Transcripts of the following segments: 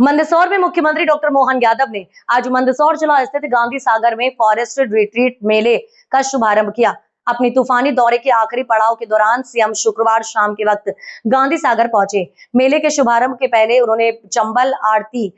मंदसौर में मुख्यमंत्री डॉक्टर मोहन यादव ने आज मंदसौर जिला स्थित गांधी सागर में फॉरेस्ट रिट्रीट मेले का शुभारंभ किया। अपनी तूफानी दौरे के आखिरी पड़ाव के दौरान सीएम शुक्रवार शाम के वक्त गांधी सागर पहुंचे। मेले के शुभारंभ के पहले उन्होंने चंबल आरती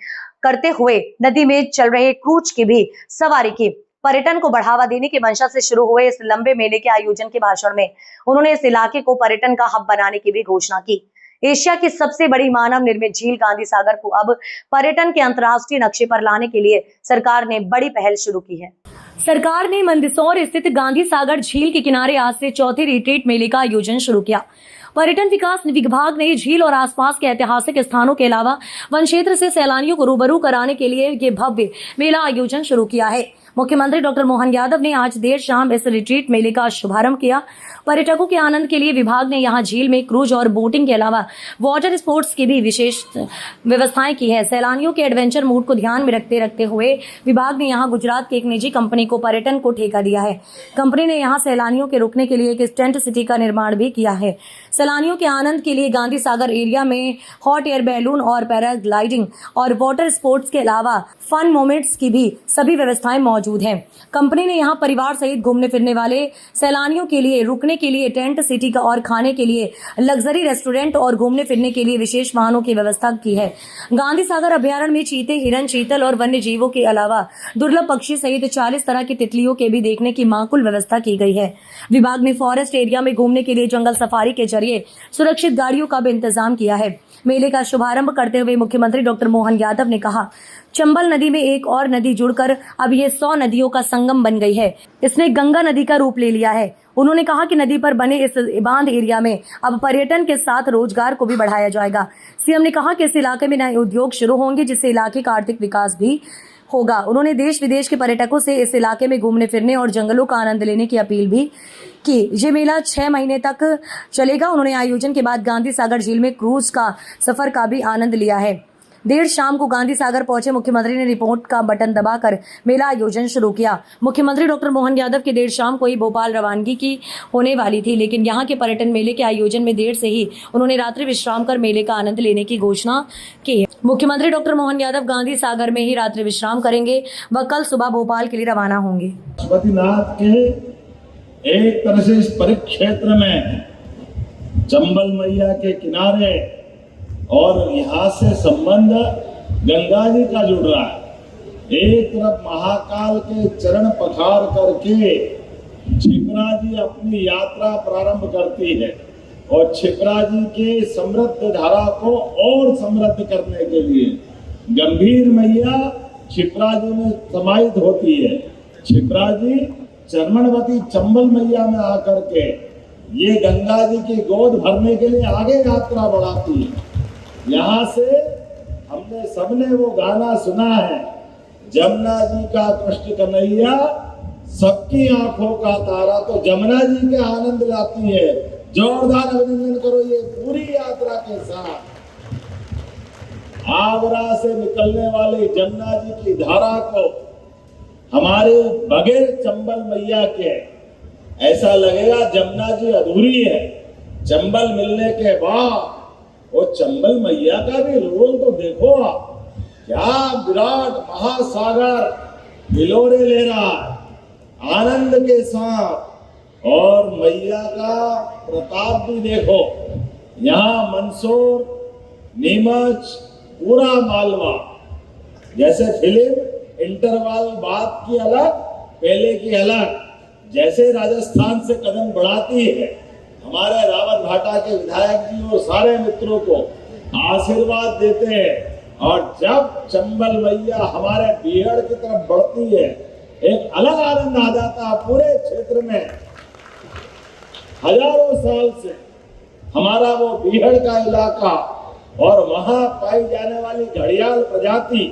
करते हुए नदी में चल रहे क्रूज की भी सवारी की। पर्यटन को बढ़ावा देने की मंशा से शुरू हुए इस लंबे मेले के आयोजन के भाषण में उन्होंने इस इलाके को पर्यटन का हब बनाने की भी घोषणा की। एशिया की सबसे बड़ी मानव निर्मित झील गांधी सागर को अब पर्यटन के अंतर्राष्ट्रीय नक्शे पर लाने के लिए सरकार ने बड़ी पहल शुरू की है। सरकार ने मंदसौर स्थित गांधी सागर झील के किनारे आज से चौथे रिट्रीट मेले का आयोजन शुरू किया। पर्यटन विकास विभाग ने झील और आसपास के ऐतिहासिक स्थानों के अलावा वन क्षेत्र से सैलानियों को रूबरू कराने के लिए ये भव्य मेला आयोजन शुरू किया है। मुख्यमंत्री डॉक्टर मोहन यादव ने आज देर शाम इस रिट्रीट मेले का शुभारंभ किया। पर्यटकों के आनंद के लिए विभाग ने यहां झील में क्रूज और बोटिंग के अलावा वाटर स्पोर्ट्स की भी विशेष व्यवस्थाएं की है। सैलानियों के एडवेंचर मूड को ध्यान में रखते हुए विभाग ने यहां गुजरात की एक निजी कंपनी को पर्यटन को ठेका दिया है। कंपनी ने यहां सैलानियों के रुकने के लिए एक टेंट सिटी का निर्माण भी किया है। सैलानियों के आनंद के लिए गांधी सागर एरिया में हॉट एयर बैलून और पैराग्लाइडिंग और वाटर स्पोर्ट्स के अलावा फन मोमेंट्स की भी सभी व्यवस्थाएं मौजूद हैं। कंपनी ने यहां परिवार सहित घूमने फिरने वाले सैलानियों के लिए रुकने के लिए टेंट सिटी का और खाने के लिए लग्जरी रेस्टोरेंट और घूमने फिरने के लिए विशेष वाहनों की व्यवस्था की है। गांधी सागर अभ्यारण्य में चीते, हिरन, चीतल और वन्य जीवों के अलावा दुर्लभ पक्षी सहित 40 तरह की तितलियों के भी देखने की माकुल व्यवस्था की गई है। विभाग ने फॉरेस्ट एरिया में घूमने के लिए जंगल सफारी के जरिए सुरक्षित गाड़ियों का भी इंतजाम किया है। मेले का शुभारंभ करते हुए मुख्यमंत्री डॉक्टर मोहन यादव ने कहा, चंबल नदी में एक और नदी जुड़कर अब ये 100 नदियों का संगम बन गई है। इसने गंगा नदी का रूप ले लिया है। उन्होंने कहा कि नदी पर बने इस बांध एरिया में अब पर्यटन के साथ रोजगार को भी बढ़ाया जाएगा। सीएम ने कहा कि इस इलाके में नए उद्योग शुरू होंगे, जिससे इलाके का आर्थिक विकास भी होगा। उन्होंने देश विदेश के पर्यटकों से इस इलाके में घूमने फिरने और जंगलों का आनंद लेने की अपील भी की। ये मेला 6 महीने तक चलेगा। उन्होंने आयोजन के बाद गांधी सागर झील में क्रूज का सफर का भी आनंद लिया है। देर शाम को गांधी सागर पहुंचे मुख्यमंत्री ने रिपोर्ट का बटन दबाकर मेला आयोजन शुरू किया। मुख्यमंत्री डॉक्टर मोहन यादव की देर शाम को ही भोपाल रवानगी की होने वाली थी, लेकिन यहां के पर्यटन मेले के आयोजन में देर से ही उन्होंने रात्रि विश्राम कर मेले का आनंद लेने की घोषणा की है। मुख्यमंत्री डॉक्टर मोहन यादव गांधी सागर में ही रात्रि विश्राम करेंगे व कल सुबह भोपाल के लिए रवाना होंगे। पशुपतिनाथ के एक तरह से इस परिक्षेत्र में चंबल मैया के किनारे और यहाँ से संबंध गंगा जी का जुड़ रहा है। एक तरफ महाकाल के चरण पखार करके क्षिप्रा जी अपनी यात्रा प्रारंभ करती है और क्षिप्रा जी के समृद्ध धारा को और समृद्ध करने के लिए गंभीर मैया क्षिप्रा जी में समाहित होती है। क्षिप्रा जी चरणवती चंबल मैया में आकर के ये गंगा जी की गोद भरने के लिए आगे यात्रा बढ़ाती है। यहाँ से हमने सबने वो गाना सुना है, जमुना जी का कृष्ण कन्हैया सबकी आंखों का तारा, तो जमुना जी के आनंद लाती है। जोरदार अभिनंदन करो ये पूरी यात्रा के साथ। आगरा से निकलने वाली जमुना जी की धारा को हमारे बगैर चंबल मैया के ऐसा लगेगा जमुना जी अधूरी है। चंबल मिलने के बाद वो चंबल मैया का भी रोल तो देखो आप, क्या विराट महासागर हिलोरे ले रहा है आनंद के साथ। और मैया का प्रताप भी देखो, यहाँ मंदसौर, नीमच, पूरा मालवा, जैसे फिल्म इंटरवल बात की अलग पहले की अलग, जैसे राजस्थान से कदम बढ़ाती है। हमारे रावत भाटा के विधायक जी और सारे मित्रों को आशीर्वाद देते हैं और जब चंबल मैया हमारे बीहड़ की तरफ बढ़ती है एक अलग आनंद आ जाता है। पूरे क्षेत्र में हजारों साल से हमारा वो बीहड़ का इलाका और वहां पाई जाने वाली घड़ियाल प्रजाति